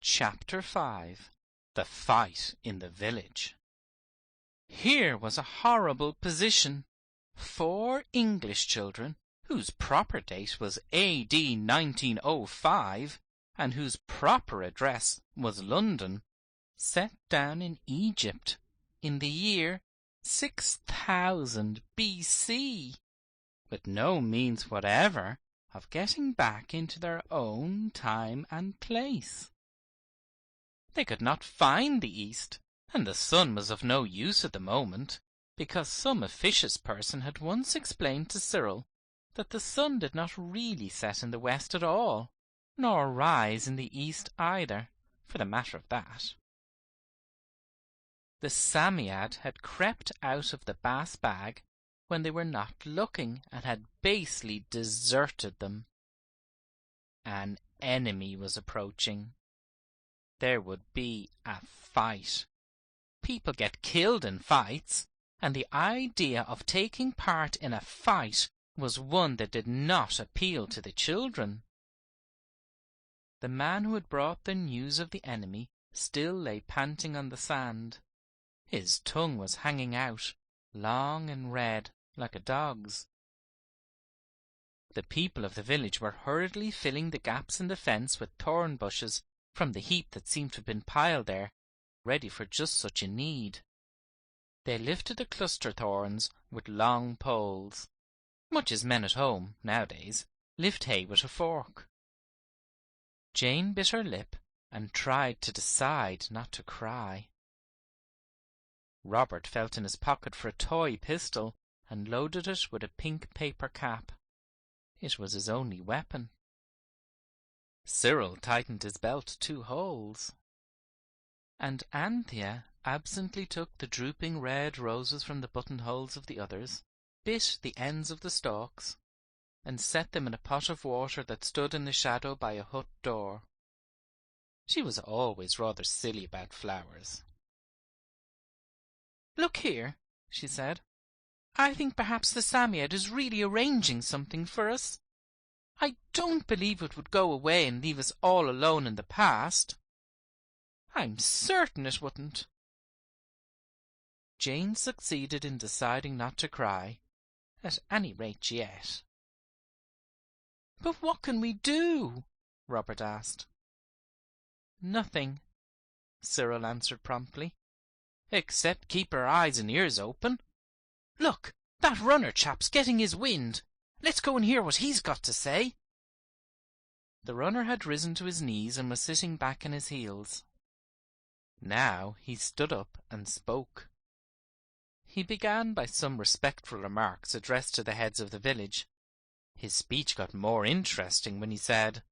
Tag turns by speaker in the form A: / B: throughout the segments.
A: Chapter 5. The Fight in the Village. Here was a horrible position. 4 English children, whose proper date was A.D. 1905, and whose proper address was London, set down in Egypt in the year 6000 B.C., with no means whatever of getting back into their own time and place. They could not find the east, and the sun was of no use at the moment, because some officious person had once explained to Cyril that the sun did not really set in the west at all, nor rise in the east either, for the matter of that. The Psammead had crept out of the bass bag when they were not looking, and had basely deserted them. An enemy was approaching. There would be a fight. People get killed in fights, and the idea of taking part in a fight was one that did not appeal to the children. The man who had brought the news of the enemy still lay panting on the sand. His tongue was hanging out, long and red, like a dog's. The people of the village were hurriedly filling the gaps in the fence with thorn bushes from the heap that seemed to have been piled there, ready for just such a need. They lifted the cluster thorns with long poles, much as men at home, nowadays, lift hay with a fork. Jane bit her lip and tried to decide not to cry. Robert felt in his pocket for a toy pistol and loaded it with a pink paper cap. It was his only weapon. Cyril tightened his belt 2 holes, and Anthea absently took the drooping red roses from the buttonholes of the others, bit the ends of the stalks, and set them in a pot of water that stood in the shadow by a hut door. She was always rather silly about flowers. "Look here," she said. "I think perhaps the Psammead is really arranging something for us. I don't believe it would go away and leave us all alone in the past. I'm certain it wouldn't." Jane succeeded in deciding not to cry, at any rate yet. "But what can we do?" Robert asked. "Nothing," Cyril answered promptly, "except keep our eyes and ears open. Look, that runner chap's getting his wind. Let's go and hear what he's got to say." The runner had risen to his knees and was sitting back on his heels. Now he stood up and spoke. He began by some respectful remarks addressed to the heads of the village. His speech got more interesting when he said,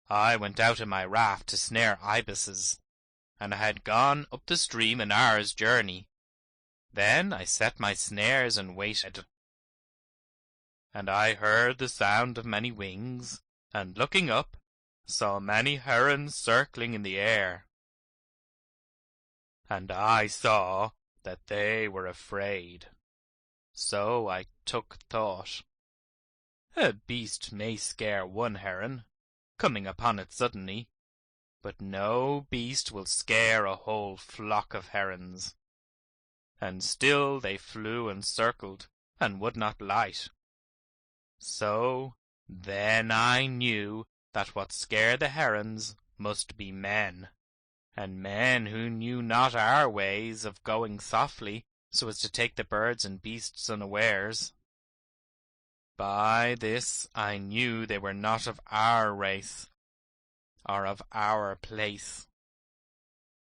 A: "I went out in my raft to snare ibises, and I had gone up the stream an hour's journey. Then I set my snares and waited. And I heard the sound of many wings, and looking up, saw many herons circling in the air. And I saw that they were afraid. So I took thought. A beast may scare one heron, coming upon it suddenly, but no beast will scare a whole flock of herons. And still they flew and circled, and would not light. So then I knew that what scared the herons must be men, and men who knew not our ways of going softly so as to take the birds and beasts unawares. By this I knew they were not of our race, or of our place.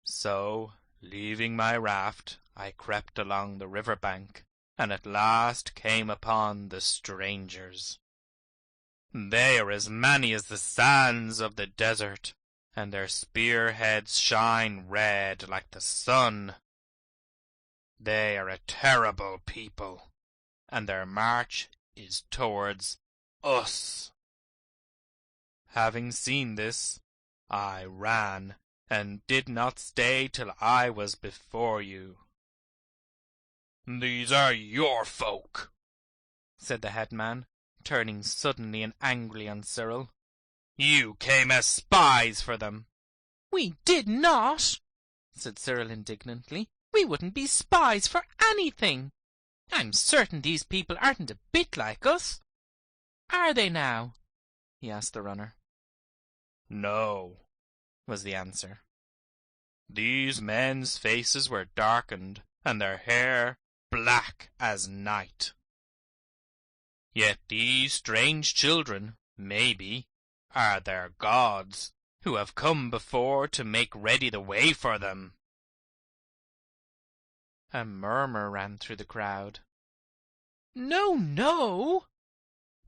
A: So, leaving my raft, I crept along the river bank, and at last came upon the strangers. They are as many as the sands of the desert, and their spearheads shine red like the sun. They are a terrible people, and their march is towards us. Having seen this, I ran, and did not stay till I was before you." "These are your folk," said the headman, turning suddenly and angrily on Cyril. You came as spies for them.
B: We did not, said Cyril indignantly. We wouldn't be spies for anything. I'm certain these people aren't a bit like us. Are they now? He asked the runner.
A: No, was the answer. These men's faces were darkened, and their hair black as night. Yet these strange children, maybe, are their gods, who have come before to make ready the way for them.
B: A murmur ran through the crowd. No, no,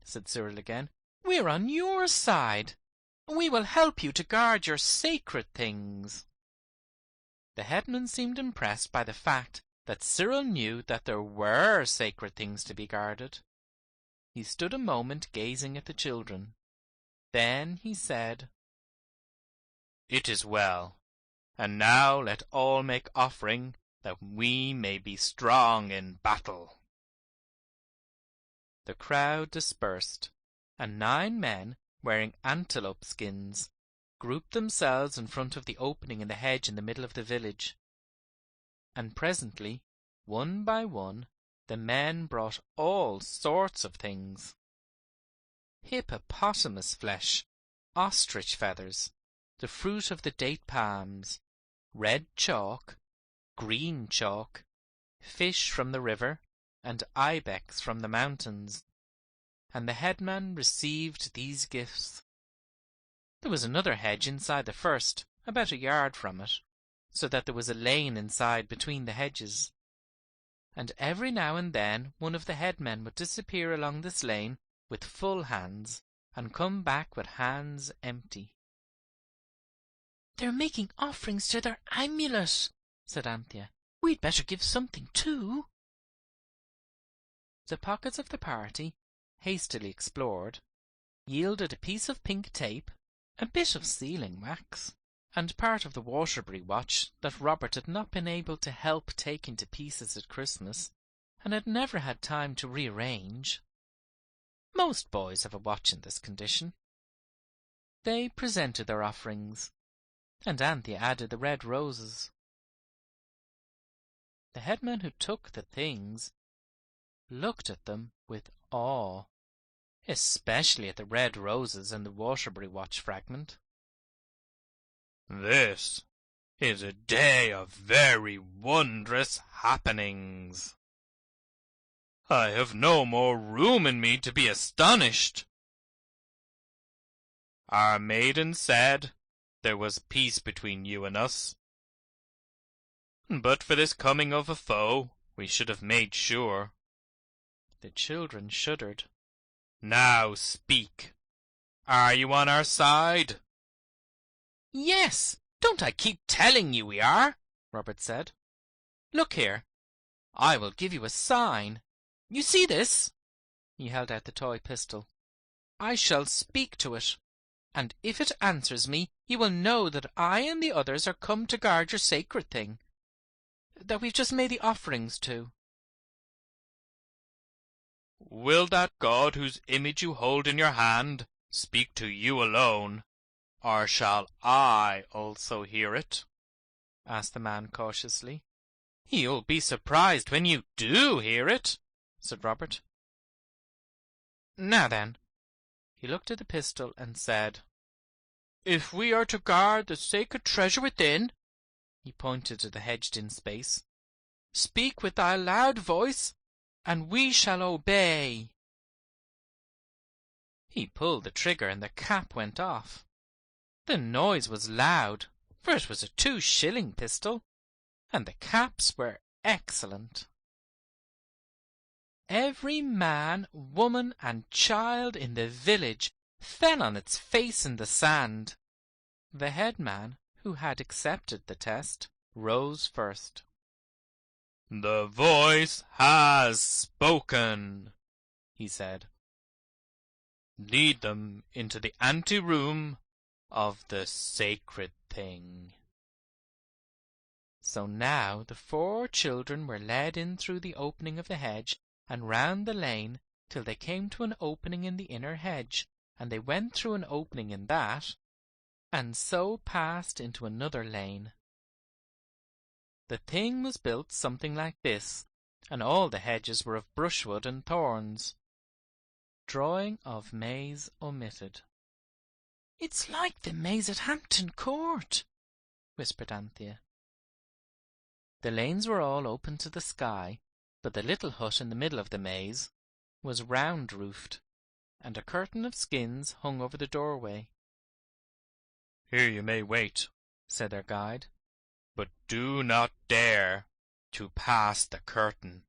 B: said Cyril again. We're on your side. We will help you to guard your sacred things. The headman seemed impressed by the fact that Cyril knew that there were sacred things to be guarded. He stood a moment gazing at the children. Then he said, It is well, and now let all make offering, that we may be strong in battle. The crowd dispersed, and 9 men, wearing antelope skins, grouped themselves in front of the opening in the hedge in the middle of the village. And presently, one by one, the men brought all sorts of things. Hippopotamus flesh, ostrich feathers, the fruit of the date palms, red chalk, green chalk, fish from the river, and ibex from the mountains. And the headman received these gifts. There was another hedge inside the first, about a yard from it, so that there was a lane inside between the hedges. And every now and then one of the headmen would disappear along this lane with full hands, and come back with hands empty. They're making offerings to their amulet, said Anthea. We'd better give something too. The pockets of the party, hastily explored, yielded a piece of pink tape, a bit of sealing wax, and part of the Waterbury watch that Robert had not been able to help taking to pieces at Christmas, and had never had time to rearrange. Most boys have a watch in this condition. They presented their offerings, and Anthea added the red roses. The headman who took the things looked at them with awe, especially at the red roses and the Waterbury watch fragment.
A: This is a day of very wondrous happenings. I have no more room in me to be astonished. Our maiden said there was peace between you and us. But for this coming of a foe, we should have made sure.
B: The children shuddered.
A: Now speak. Are you on our side?
B: Yes, don't I keep telling you we are? Robert said. Look here, I will give you a sign. You see this? He held out the toy pistol. I shall speak to it, and if it answers me, you will know that I and the others are come to guard your sacred thing, that we've just made the offerings to.
A: Will that God whose image you hold in your hand speak to you alone, or shall I also hear it?
B: Asked the man cautiously.
A: You'll be surprised when you do hear it, said Robert.
B: Now then. He looked at the pistol and said, If we are to guard the sacred treasure within, he pointed to the hedged-in space, speak with thy loud voice, and we shall obey. He pulled the trigger and the cap went off. The noise was loud, for it was a 2-shilling pistol, and the caps were excellent. Every man, woman, and child in the village fell on its face in the sand. The headman, who had accepted the test, rose first.
A: The voice has spoken, he said. Lead them into the ante-room of the sacred thing.
B: So now the 4 children were led in through the opening of the hedge and round the lane till they came to an opening in the inner hedge,
A: and they went through an opening in that, and so passed into another lane. The thing was built something like this, and all the hedges were of brushwood and thorns. Drawing of maze omitted. "It's like the maze at Hampton Court," whispered Anthea. The lanes were all open to the sky, but the little hut in the middle of the maze was round-roofed, and a curtain of skins hung over the doorway.
B: "Here you may wait,"
A: said their guide,
B: "but do not dare to pass the curtain."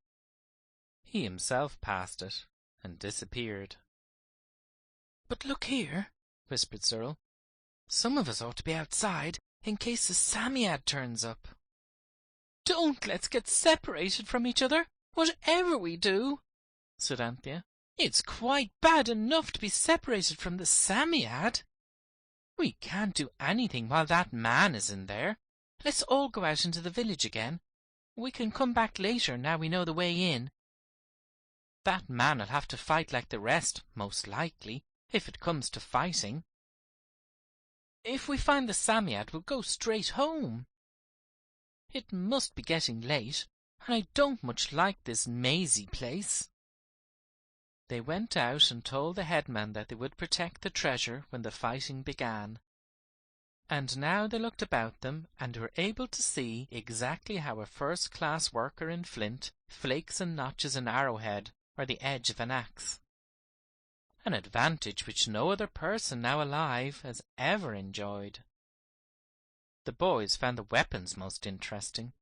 A: He himself passed it, and disappeared. "But look here," whispered Cyril. "Some of us ought to be outside in case the Psammead turns up." "Don't let's get separated from each other, whatever we do," said Anthea. "It's quite bad enough to be separated from the Psammead. We can't do anything while that man is in there. Let's all go out into the village again. We can come back later now we know the way in. That man'll have to fight like the rest, most likely, if it comes to fighting. If we find the Psammead, we'll go straight home. It must be getting late, and I don't much like this mazy place." They went out and told the headman that they would protect the treasure when the fighting began. And now they looked about them and were able to see exactly how a first-class worker in flint flakes and notches an arrowhead or the edge of an axe. An advantage which no other person now alive has ever enjoyed. The boys found the weapons most interesting.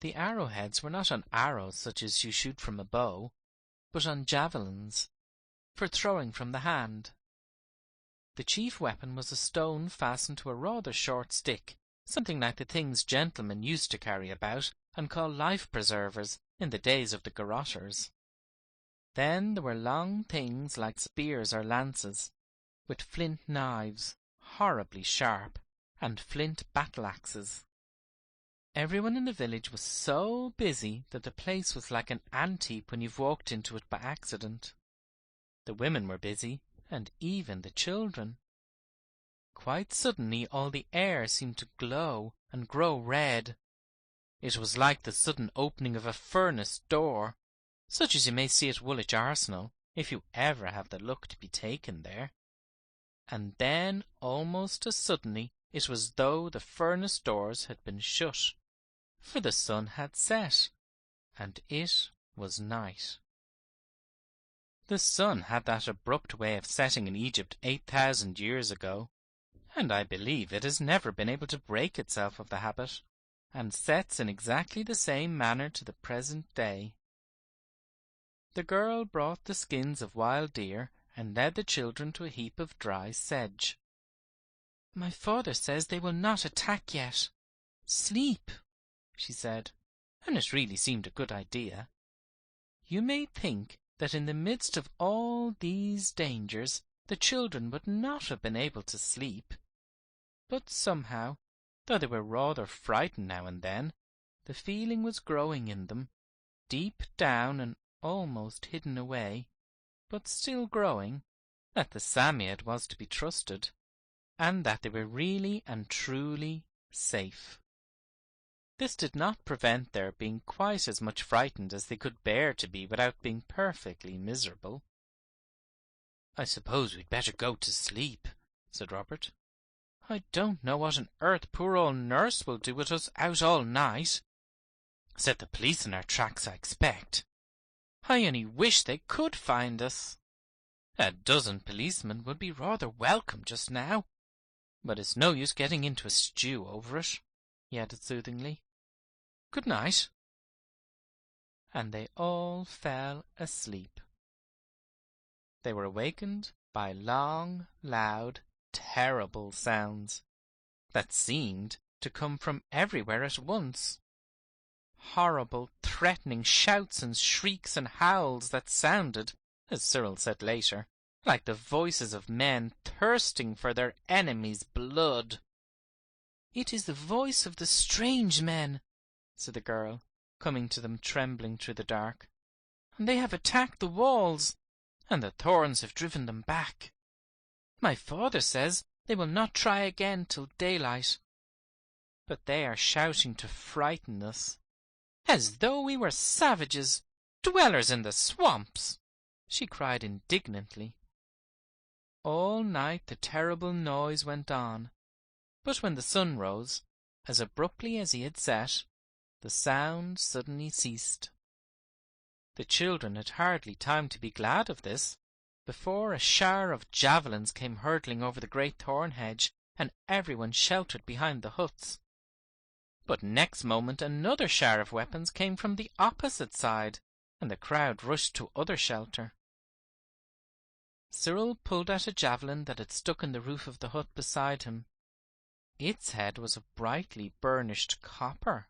A: The arrowheads were not on arrows such as you shoot from a bow, but on javelins, for throwing from the hand. The chief weapon was a stone fastened to a rather short stick, something like the things gentlemen used to carry about and call life-preservers in the days of the garrotters. Then there were long things like spears or lances, with flint knives, horribly sharp, and flint battle-axes. Everyone in the village was so busy that the place was like an ant-heap when you've walked into it by accident. The women were busy, and even the children. Quite suddenly all the air seemed to glow and grow red. It was like the sudden opening of a furnace door, such as you may see at Woolwich Arsenal, if you ever have the luck to be taken there. And then, almost as suddenly, it was as though the furnace doors had been shut, for the sun had set, and it was night. The sun had that abrupt way of setting in Egypt 8,000 years ago, and I believe it has never been able to break itself of the habit, and sets in exactly the same manner to the present day. The girl brought the skins of wild deer and led the children to a heap of dry sedge. "My father says they will not attack yet. Sleep," she said, and it really seemed a good idea. You may think that in the midst of all these dangers the children would not have been able to sleep. But somehow, though they were rather frightened now and then, the feeling was growing in them, deep down and almost hidden away, but still growing, that the Psammead was to be trusted, and that they were really and truly safe. This did not prevent their being quite as much frightened as they could bear to be without being perfectly miserable. "I suppose we'd better go to sleep," said Robert. "I don't know what on earth poor old nurse will do with us out all night. Set the police on our tracks, I expect. I only wish they could find us. A dozen policemen would be rather welcome just now, but it's no use getting into a stew over it," he added soothingly. "Good night." And they all fell asleep. They were awakened by long, loud, terrible sounds that seemed to come from everywhere at once. Horrible, threatening shouts and shrieks and howls that sounded, as Cyril said later, like the voices of men thirsting for their enemies' blood. "It is the voice of the strange men," said the girl, coming to them trembling through the dark. "And they have attacked the walls, and the thorns have driven them back. My father says they will not try again till daylight. But they are shouting to frighten us, as though we were savages, dwellers in the swamps," she cried indignantly. All night the terrible noise went on, but when the sun rose, as abruptly as he had set, the sound suddenly ceased. The children had hardly time to be glad of this, before a shower of javelins came hurtling over the great thorn hedge, and everyone sheltered behind the huts. But next moment another shower of weapons came from the opposite side, and the crowd rushed to other shelter. Cyril pulled out a javelin that had stuck in the roof of the hut beside him. Its head was of brightly burnished copper.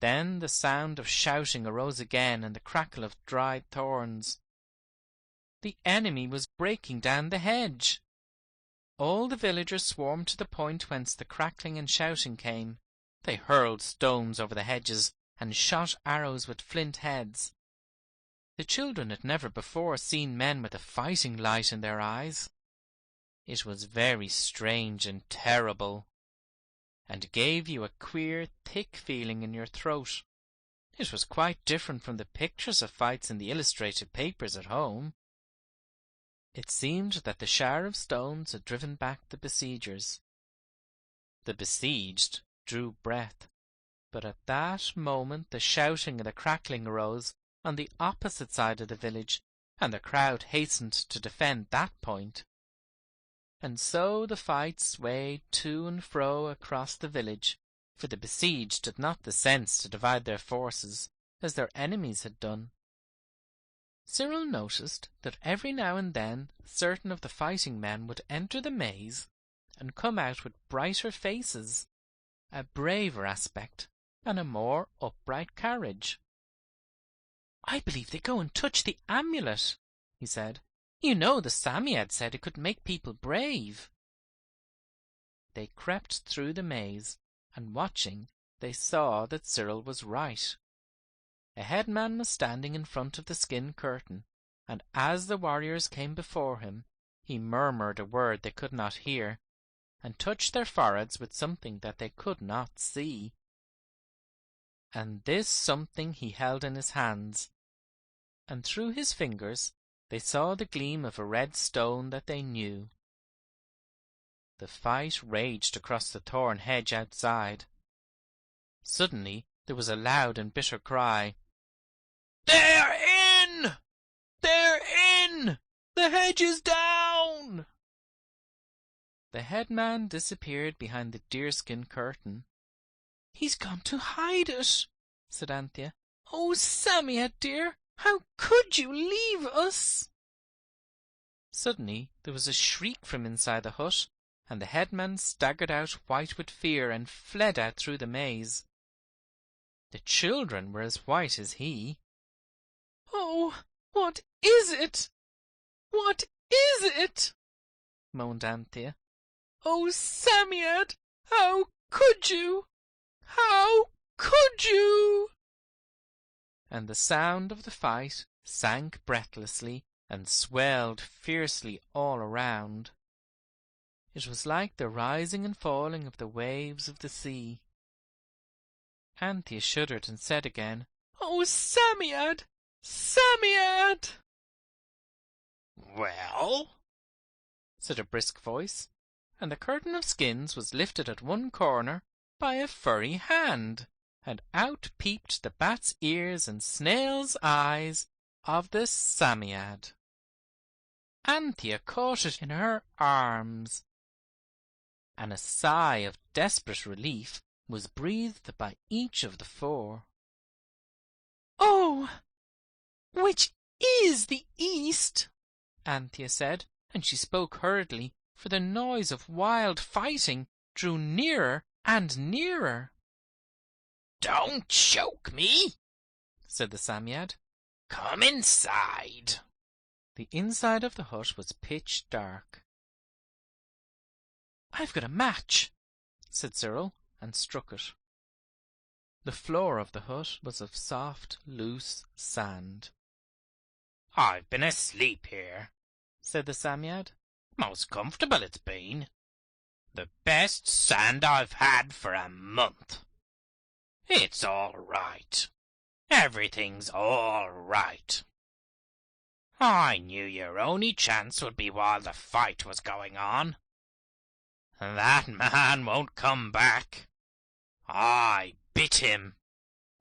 A: Then the sound of shouting arose again, and the crackle of dried thorns. The enemy was breaking down the hedge. All the villagers swarmed to the point whence the crackling and shouting came. They hurled stones over the hedges and shot arrows with flint heads. The children had never before seen men with a fighting light in their eyes. It was very strange and terrible, and gave you a queer, thick feeling in your throat. It was quite different from the pictures of fights in the illustrated papers at home. It seemed that the shower of stones had driven back the besiegers. The besieged drew breath, but at that moment the shouting and the crackling arose on the opposite side of the village, and the crowd hastened to defend that point. And so the fight swayed to and fro across the village, for the besieged had not the sense to divide their forces, as their enemies had done. Cyril noticed that every now and then certain of the fighting men would enter the maze and come out with brighter faces, a braver aspect, and a more upright carriage. "I believe they go and touch the amulet," he said. "You know the Psammead said it could make people brave." They crept through the maze, and watching, they saw that Cyril was right. A headman was standing in front of the skin curtain, and as the warriors came before him, he murmured a word they could not hear, and touched their foreheads with something that they could not see. And this something he held in his hands, and through his fingers they saw the gleam of a red stone that they knew. The fight raged across the thorn hedge outside. Suddenly there was a loud and bitter cry. "They're in! They're in! The hedge is down!" The headman disappeared behind the deerskin curtain. "He's gone to hide it," said Anthea. "Oh, Psammead dear, how could you leave us?" Suddenly there was a shriek from inside the hut, and the headman staggered out white with fear and fled out through the maze. The children were as white as he. "Oh, what is it? What is it?" moaned Anthea. "Oh, Psammead, how could you? How could you?" And the sound of the fight sank breathlessly and swelled fiercely all around. It was like the rising and falling of the waves of the sea. Anthea shuddered and said again, "Oh, Psammead, Psammead!"
B: "Well?"
A: said a brisk voice, and the curtain of skins was lifted at one corner by a furry hand, and out peeped the bat's ears and snail's eyes of the Psammead. Anthea caught it in her arms, and a sigh of desperate relief was breathed by each of the four. "Oh, which is the east?" Anthea said, and she spoke hurriedly, for the noise of wild fighting drew nearer and nearer.
B: "Don't choke me,"
A: said the Psammead.
B: "Come inside."
A: The inside of the hut was pitch dark. "I've got a match," said Cyril, and struck it. The floor of the hut was of soft, loose sand.
B: "I've been asleep here,"
A: said the Psammead.
B: Most comfortable it's been. The best sand I've had for a month. It's all right. Everything's all right. I knew your only chance would be while the fight was going on. That man won't come back. I bit him,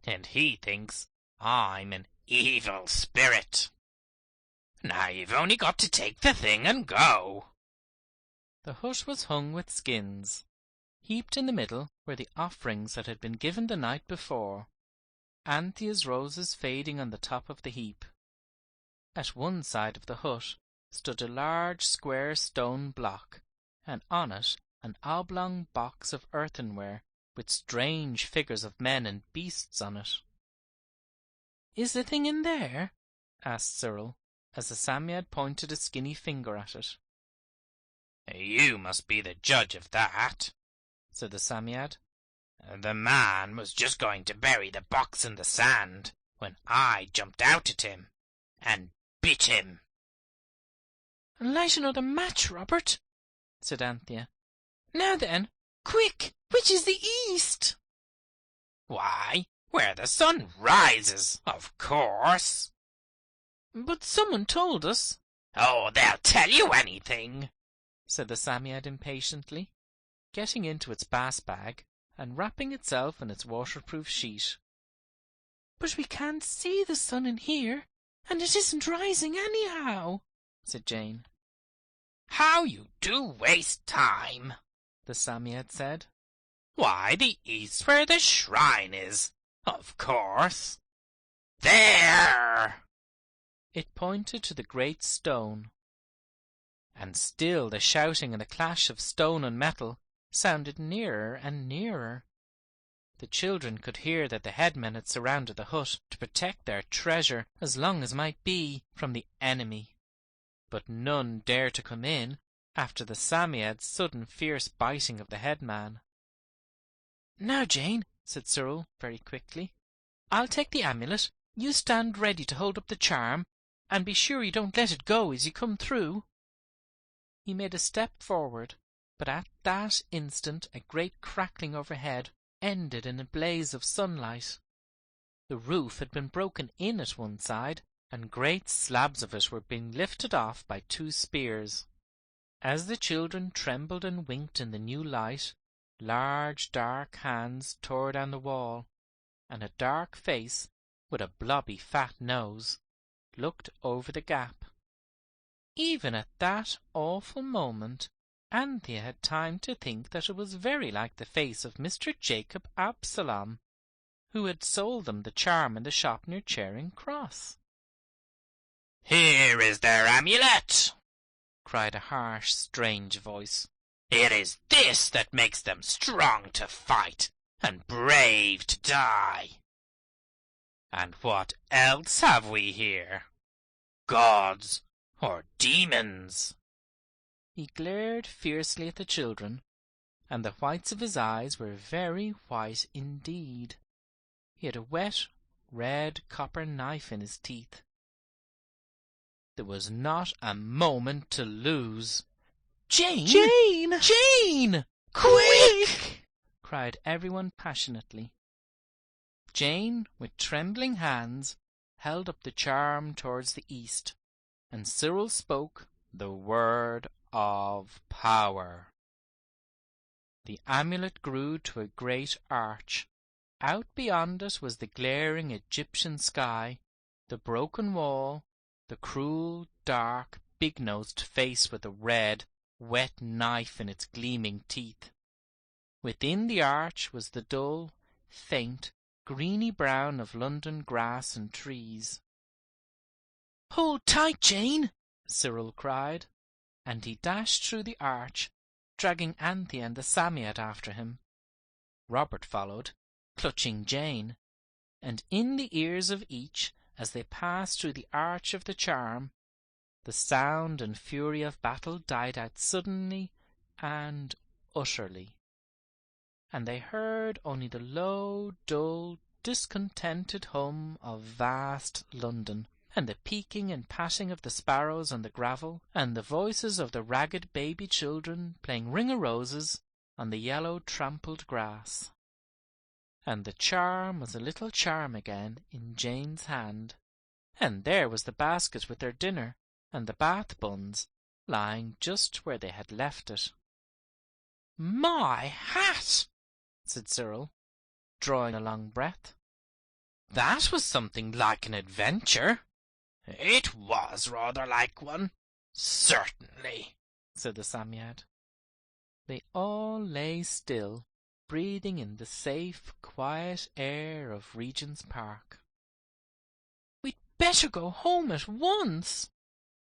B: and he thinks I'm an evil spirit. Now you've only got to take the thing and go.
A: The hut was hung with skins. Heaped in the middle were the offerings that had been given the night before, Anthea's roses fading on the top of the heap. At one side of the hut stood a large square stone block, and on it an oblong box of earthenware with strange figures of men and beasts on it. "Is the thing in there?" asked Cyril, as the Psammead pointed a skinny finger at it.
B: "You must be the judge of that," said the Psammead. "The man was just going to bury the box in the sand when I jumped out at him and bit him."
A: "Light another match, Robert," said Anthea. "Now then, quick, which is the east?"
B: "Why, where the sun rises, of course."
A: "But someone told us."
B: "Oh, they'll tell you anything,"
A: said the Psammead impatiently, getting into its bass bag and wrapping itself in its waterproof sheet. "But we can't see the sun in here, and it isn't rising anyhow," said Jane.
B: "How you do waste time,"
A: the Psammead said.
B: "Why, the east's where the shrine is, of course. There!"
A: It pointed to the great stone. And still the shouting and the clash of stone and metal sounded nearer and nearer. The children could hear that the headmen had surrounded the hut to protect their treasure as long as might be from the enemy. But none dared to come in after the Psammead's sudden fierce biting of the headman. "Now, Jane," said Cyril very quickly, "I'll take the amulet. You stand ready to hold up the charm, and be sure you don't let it go as you come through." He made a step forward, but at that instant a great crackling overhead ended in a blaze of sunlight. The roof had been broken in at one side, and great slabs of it were being lifted off by two spears. As the children trembled and winked in the new light, large dark hands tore down the wall, and a dark face, with a blobby fat nose, looked over the gap. Even at that awful moment, Anthea had time to think that it was very like the face of Mr. Jacob Absalom, who had sold them the charm in the shop near Charing Cross.
B: "Here is their amulet,"
A: cried a harsh, strange voice.
B: "It is this that makes them strong to fight and brave to die. And what else have we here? Gods or demons?"
A: He glared fiercely at the children, and the whites of his eyes were very white indeed. He had a wet, red copper knife in his teeth. There was not a moment to lose. "Jane!
B: Jane!
A: Jane! Quick!" cried everyone passionately. Jane, with trembling hands, held up the charm towards the east, and Cyril spoke the word of power. The amulet grew to a great arch. Out beyond it was the glaring Egyptian sky, the broken wall, the cruel, dark, big-nosed face with a red, wet knife in its gleaming teeth. Within the arch was the dull, faint, greeny brown of London grass and trees. "Hold tight, Jane!" Cyril cried, and he dashed through the arch, dragging Anthea and the Psammead after him. Robert followed, clutching Jane, and in the ears of each, as they passed through the arch of the charm, the sound and fury of battle died out suddenly and utterly, and they heard only the low, dull, discontented hum of vast London, and the peeking and patting of the sparrows on the gravel, and the voices of the ragged baby children playing ring-a-roses on the yellow trampled grass. And the charm was a little charm again in Jane's hand, and there was the basket with their dinner and the bath buns lying just where they had left it. "My hat!" said Cyril, drawing a long breath. "That was something like an adventure."
B: "It was rather like one, certainly,"
A: said the Psammead. They all lay still, breathing in the safe, quiet air of Regent's Park. "We'd better go home at once,"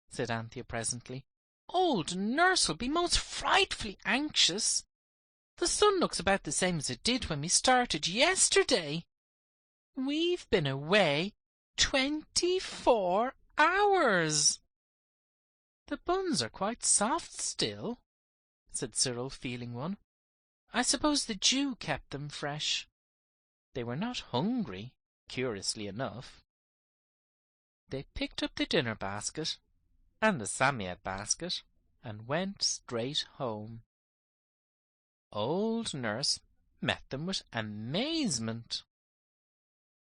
A: said Anthea presently. "Old Nurse'll be most frightfully anxious. The sun looks about the same as it did when we started yesterday. We've been away 24 hours. The buns are quite soft still," said Cyril, feeling one. "I suppose the dew kept them fresh." They were not hungry, curiously enough. They picked up the dinner basket and the Psammead basket and went straight home. Old Nurse met them with amazement.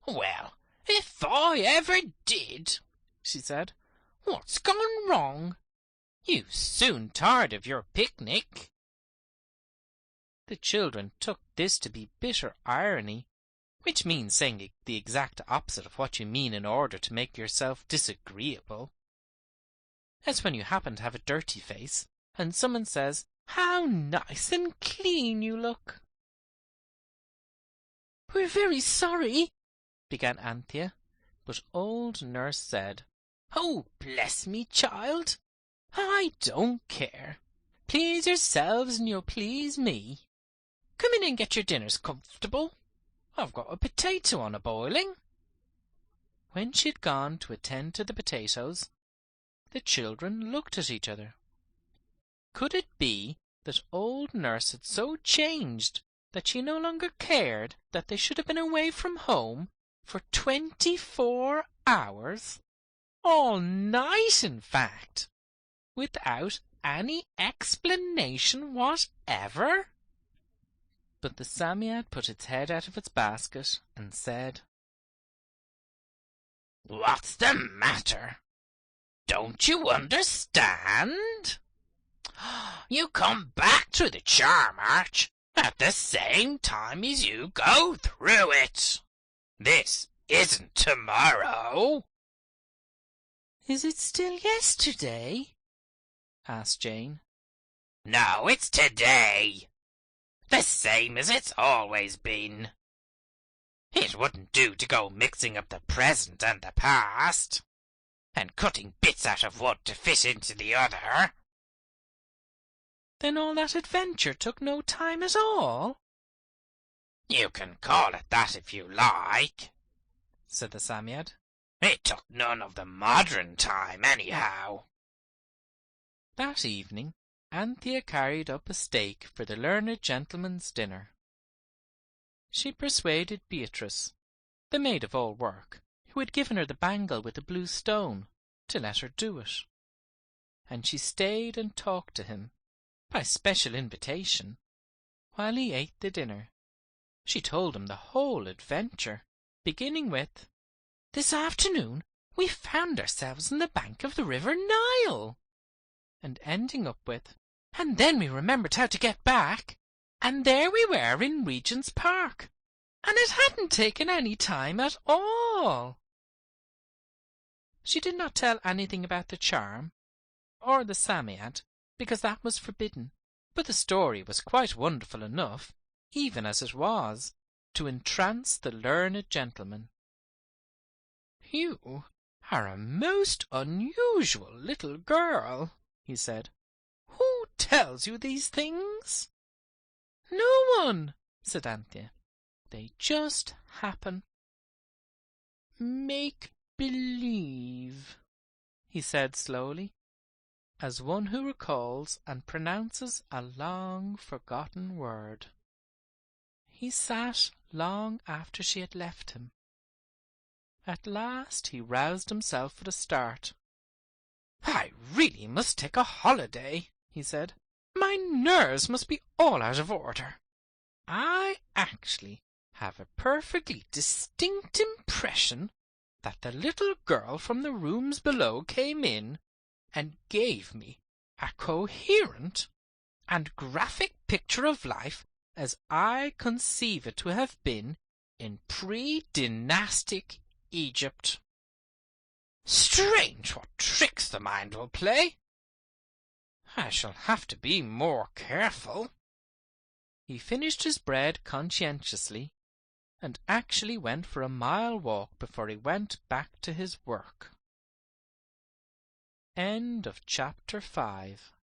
B: "Well, if I ever did," she said. "What's gone wrong? You soon tired of your picnic."
A: The children took this to be bitter irony, which means saying the exact opposite of what you mean in order to make yourself disagreeable. As when you happen to have a dirty face, and someone says, "How nice and clean you look." "We're very sorry," began Anthea, but old Nurse said, "Oh, bless me, child, I don't care. Please yourselves and you'll please me. Come in and get your dinners comfortable. I've got a potato on a boiling." When she'd gone to attend to the potatoes, the children looked at each other. Could it be that old Nurse had so changed that she no longer cared that they should have been away from home for 24 hours, all night in fact, without any explanation whatever? But the Psammead put its head out of its basket and said,
B: "What's the matter? Don't you understand? You come back through the charm arch at the same time as you go through it. This isn't tomorrow."
A: "Is it still yesterday?" asked Jane.
B: "No, it's today. The same as it's always been. It wouldn't do to go mixing up the present and the past, and cutting bits out of one to fit into the other."
A: "Then all that adventure took no time at all?"
B: "You can call it that if you like,"
A: said the Psammead.
B: "It took none of the modern time, anyhow."
A: That evening Anthea carried up a steak for the learned gentleman's dinner. She persuaded Beatrice, the maid of all work, who had given her the bangle with the blue stone, to let her do it. And she stayed and talked to him, by special invitation, while he ate the dinner. She told him the whole adventure, beginning with, "This afternoon we found ourselves on the bank of the River Nile," and ending up with, "And then we remembered how to get back, and there we were in Regent's Park, and it hadn't taken any time at all." She did not tell anything about the charm, or the Psammead, because that was forbidden, but the story was quite wonderful enough, even as it was, to entrance the learned gentleman. "You are a most unusual little girl," he said. "Who tells you these things?" "No one," said Anthea. "They just happen." "Make believe," he said slowly, as one who recalls and pronounces a long-forgotten word. He sat long after she had left him, At last he roused himself with a start. "I really must take a holiday," he said. "My nerves must be all out of order. I actually have a perfectly distinct impression that the little girl from the rooms below came in and gave me a coherent and graphic picture of life as I conceive it to have been in pre-dynastic Egypt. Strange what tricks the mind will play. I shall have to be more careful." He finished his bread conscientiously and actually went for a mile walk before he went back to his work. End of chapter 5.